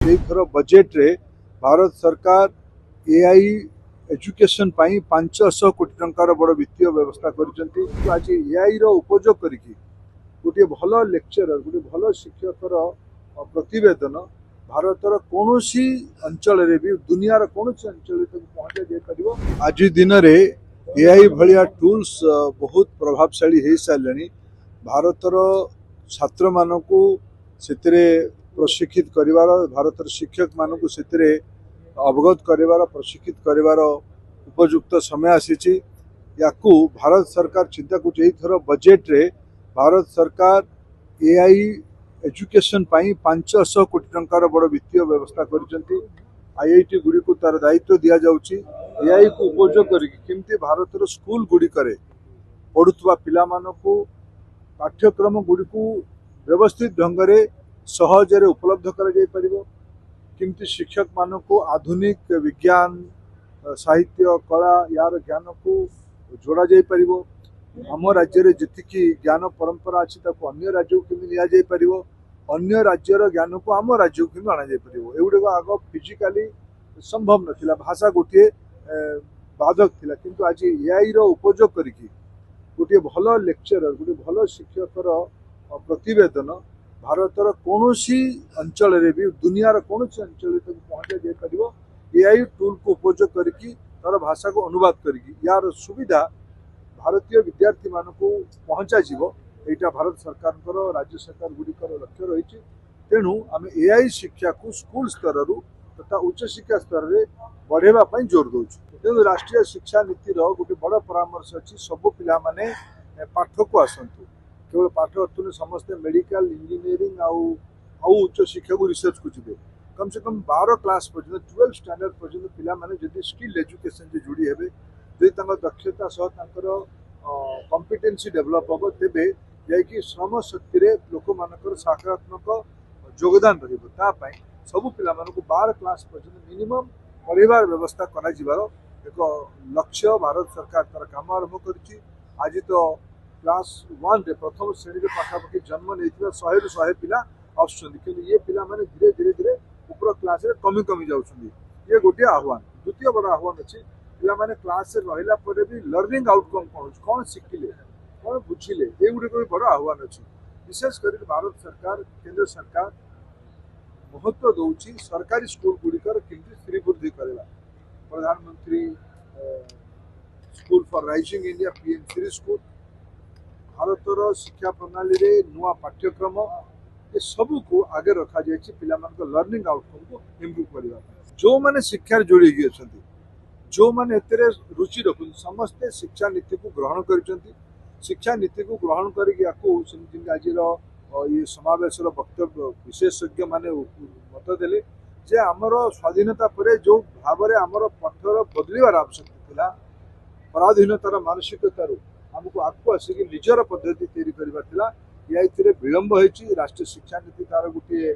एथर budget रे भारत सरकार AI education पाई 500 कोटी टंकार बड़ वित्तीय व्यवस्था करिसेंती। आज एआई रो उपयोग करिकी गोटे भल लेक्चरर गोटे भल शिक्षकर प्रतिवेदन भारतर कौनसी अंचल रे भी दुनियार कौनसी अंचल तक पहुंचा जाय परिबो। आज दिन रे एआई भलिया टूल्स बहुत प्रभावशाली हो सारे। भारतर छात्र मानकू सेतिरे प्रशिक्षित करिवार, भारतर शिक्षक मानकू सेतिरे अवगत करिवार, प्रशिक्षित करिवार उपयुक्त समय आसीची। याकू भारत सरकार चिंता कुछ एथर बजेट रे भारत सरकार एआई एजुकेशन पाई 500 कोटी टंकार बड़ वित्तीय व्यवस्था करिसेंती। आईआईटी गुडी को तार दायित्व दिया जाउची एआई को उपयोग करिक केमती भारतर स्कूल गुडी करे पढुतबा पिला मानकू पाठ्यक्रम गुडी को व्यवस्थित ढंग रे सहज रे उपलब्ध करा जाय परिबो। किमती शिक्षक मानकू आधुनिक विज्ञान साहित्य कला यार ज्ञान को जोड़ा जाय परिबो। आम राज्य रे जतिकी ज्ञान परंपरा अछि ताको अन्य राज्य को केमि लिया जाय परिबो, अन्य राज्यर ज्ञान को आम राज्य को केमि आना जाय परिबो। एउडे आग फिजिकली संभव नथिला, भाषा गोटे बाधक थिला, किंतु आज एआई रो उपयोग करिकी गोटे भल लेक्चरर गोटे भल शिक्षकर प्रतिवेदन भारतर कौनसी अंचल रे भी दुनियार कौनसी अंचल तक पहुंचा जाय परिबो। एआई टूल को उपयोग करिकी तार भाषा को अनुवाद करिकी यार सुविधा भारतीय विद्यार्थी मानकू पहुंचा जीवो। एटा भारत सरकार राज्य सरकार गुड़िकर लक्ष्य रही। तेणु आम एआई शिक्षा को स्कूल स्तर तथा उच्च शिक्षा स्तर में बढ़ेवा जोर दौचु। तेणु राष्ट्रीय शिक्षा नीतिर गोटे बड़ परामर्श अच्छी सब पिला माने पाठ को आसतु। केवल पाठ अर्थु समस्ते मेडिकल इंजीनियरिंग आउ उच्च शिक्षा को रिसर्च को जी कम से कम 12 क्लास पर्यटन 12 स्टैंडर्ड पर्यटन पिला माने जदि स्किल एजुकेशन से जोड़ी हेबे, जदि दक्षता सह कॉम्पिटेंसी डेवलप हम तेबे जाकि श्रम शक्ति रे लोक मानकर सकारात्मक योगदान रही। सबू पिला मानकू 12 क्लास पर्यटन मिनिमम पढ़ार व्यवस्था करा जिवार एक लक्ष्य भारत सरकार तार काम आरंभ करिछि। आज तो क्लास 1 रे प्रथम श्रेणी पाखापाखि जन्म नहीं 100 ରୁ 100 पिला आसुछन्ति, किंतु ये पिला माने धीरे धीरे धीरे ऊपर क्लास रे कमी कमी जाउछन्ति। ये गोटे आह्वान। द्वितीय बड़ आह्वान अछि पिला माने क्लास रे रहिला परे भी लर्निंग आउटकम कौन शिखिले कौन बुझिले ये गुडी को बड़ आह्वान अछि। विशेष कर भारत सरकार केंद्र सरकार महत्व दौची सरकारी स्कूल गुड़िकर केमती श्रीवृद्धि करेगा। प्रधानमंत्री school for rising India PM Shri school भारतर शिक्षा प्रणाली रे नुआ पाठ्यक्रम ये सब को आगे रखा जाए पिला लर्निंग आउटकम को इम्प्रूव करने। जो माने शिक्षा जोड़ी अछंती, जो माने एतरे रुचि रखुन समस्ते शिक्षा नीति को ग्रहण करिसेंती। शिक्षा नीति को ग्रहण करके आज ये समावेश वक्तव्य विशेषज्ञ माने मत देले जे आमर स्वाधीनता पर जो भाव में आमर पठर बदलिवार आवश्यकता था, पराधीनतार मानसिकतार आमको आगू आसिक निजर पद्धति तैयारी करवार या विलंब होती। राष्ट्रीय शिक्षा नीति तार गोटे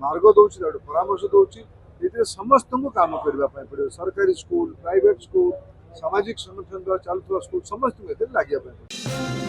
मार्ग दौर गोटे परामर्श दौर समस्त को काम करने पड़े। सरकारी स्कूल, प्राइवेट स्कूल, सामाजिक संगठन द्वारा चलुवा स्कूल समस्त लगे।